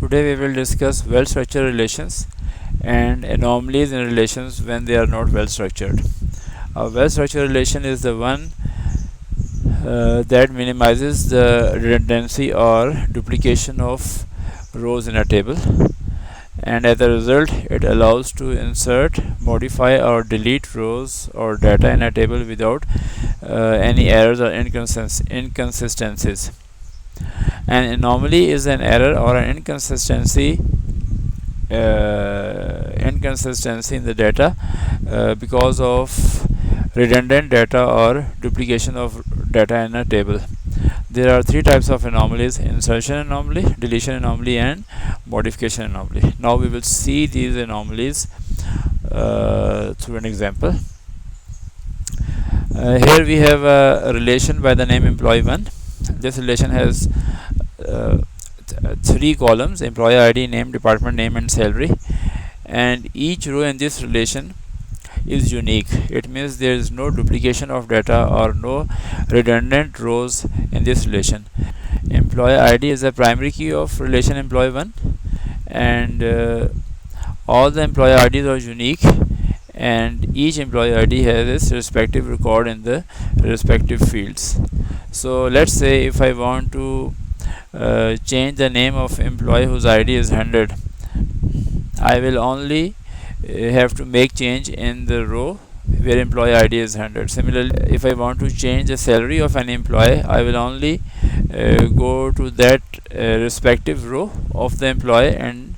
Today we will discuss well-structured relations and anomalies in relations when they are not well-structured. A well-structured relation is the one that minimizes the redundancy or duplication of rows in a table, and as a result it allows to insert, modify or delete rows or data in a table without any errors or inconsistencies. An anomaly is an error or an inconsistency in the data because of redundant data or duplication of data in a table. There are three types of anomalies: insertion anomaly, deletion anomaly, and modification anomaly. Now we will see these anomalies through an example. Here we have a relation by the name employee1. This relation has three columns: employee ID, name, department name, and salary, and each row in this relation is unique. It means there is no duplication of data or no redundant rows in this relation. Employee ID is the primary key of relation employee1, and all the employee IDs are unique, and each employee ID has its respective record in the respective fields. So let's say if I want to change the name of employee whose ID is 100, I will only have to make change in the row where employee ID is 100. Similarly, if I want to change the salary of an employee, I will only go to that respective row of the employee and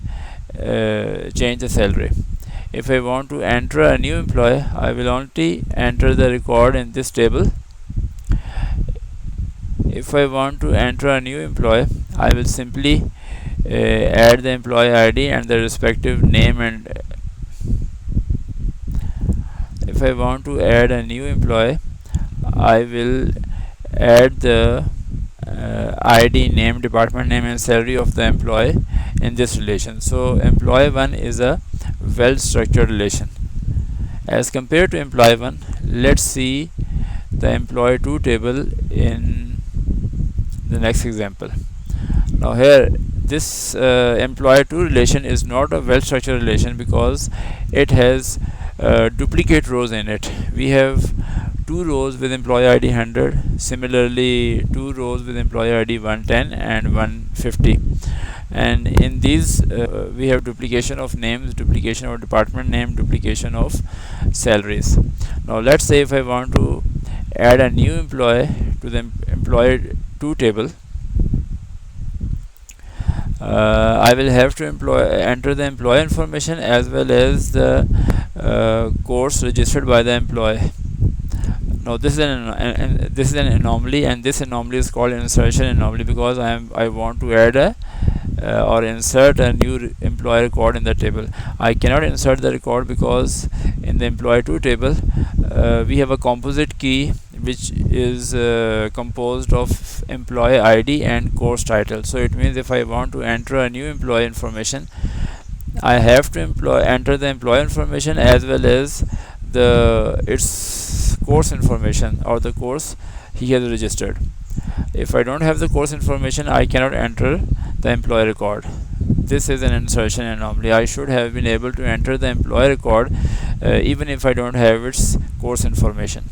change the salary. If I want to enter a new employee, I will only enter the record in this table. If I want to enter a new employee, I will simply add the employee ID and the respective name, and if I want to add a new employee, I will add the ID, name, department name, and salary of the employee in this relation. So employee1 is a well-structured relation. As compared to employee1, let's see the employee2 table in the next example. Now here this employee2 relation is not a well-structured relation because it has duplicate rows in it. We have two rows with employee ID 100, similarly two rows with employee ID 110 and 150, and in these we have duplication of names, duplication of department name, duplication of salaries. Now let's say if I want to add a new employee to the employee2 table, I will have to enter the employee information as well as the course registered by the employee. Now this is an anomaly, and this anomaly is called insertion anomaly because I want to add or insert a new employee record in the table. I cannot insert the record because in the employee2 table we have a composite key which is composed of employee ID and course title. So it means if I want to enter a new employee information, I have to enter the employee information as well as its course information or the course he has registered. If I don't have the course information, I cannot enter the employee record. This is an insertion anomaly. I should have been able to enter the employee record even if I don't have its course information.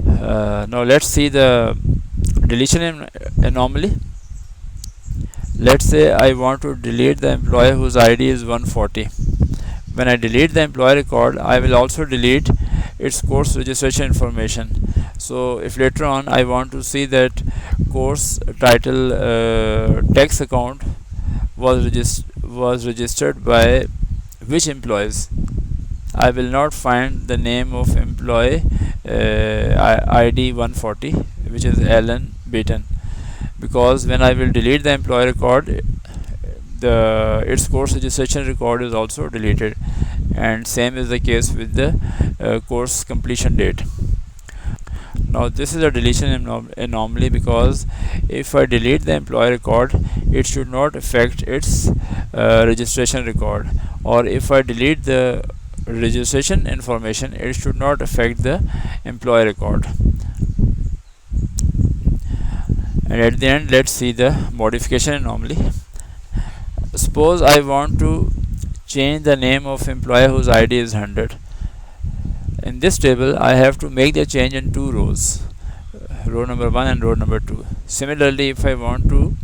Now let's see the deletion anomaly. Let's say I want to delete the employee whose ID is 140. When I delete the employee record, I will also delete its course registration information. So if later on I want to see that course title tax account was registered by which employees, I will not find the name of employee ID 140, which is Alan Beaton, because when I will delete the employee record, its course registration record is also deleted, and same is the case with the course completion date. Now this is a deletion anomaly because if I delete the employee record, it should not affect its registration record, or if I delete the registration information, it should not affect the employee record. And at the end, let's see the modification anomaly. suppose I want to change the name of employee whose ID is 100. In this table I have to make the change in two rows, row number 1 and row number 2. Similarly, if I want to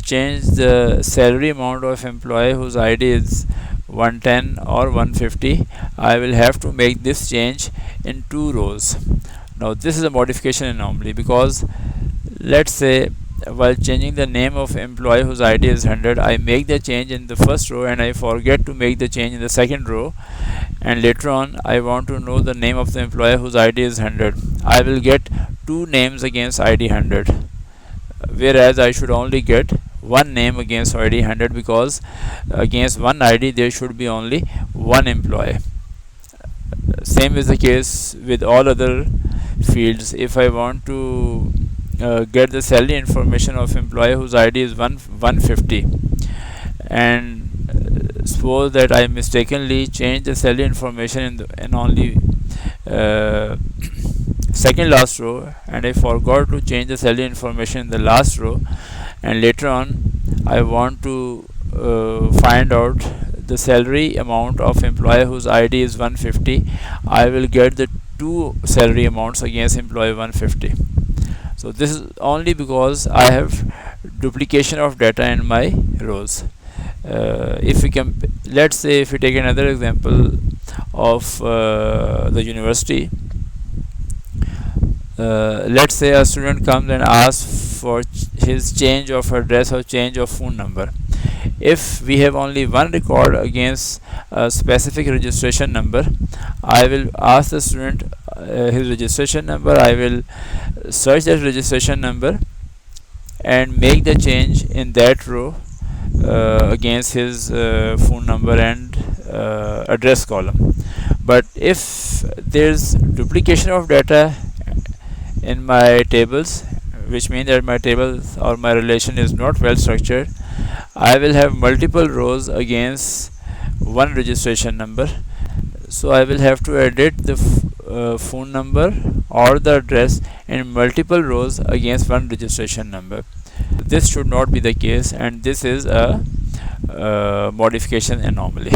change the salary amount of employee whose ID is 110 or 150, I will have to make this change in two rows. Now this is a modification anomaly, because let's say while changing the name of employee whose ID is 100, I make the change in the first row and I forget to make the change in the second row, and later on I want to know the name of the employee whose ID is 100. I will get two names against ID 100, whereas I should only get one name against ID 100, because against one ID there should be only one employee. Same is the case with all other fields. If I want to get the salary information of employee whose ID is 150, and suppose that I mistakenly change the salary information in only second last row, and I forgot to change the salary information in the last row, and later on I want to find out the salary amount of employee whose ID is 150, I will get the two salary amounts against employee 150. So this is only because I have duplication of data in my rows. If we can, let's say if we take another example of the university, let's say a student comes and asks for his change of address or change of phone number. If we have only one record against a specific registration number, I will ask the student his registration number. I will search that registration number and make the change in that row against his phone number and address column. But if there's duplication of data in my tables, which means that my table or my relation is not well structured, I will have multiple rows against one registration number. So I will have to edit the phone number or the address in multiple rows against one registration number. This should not be the case, and this is a modification anomaly.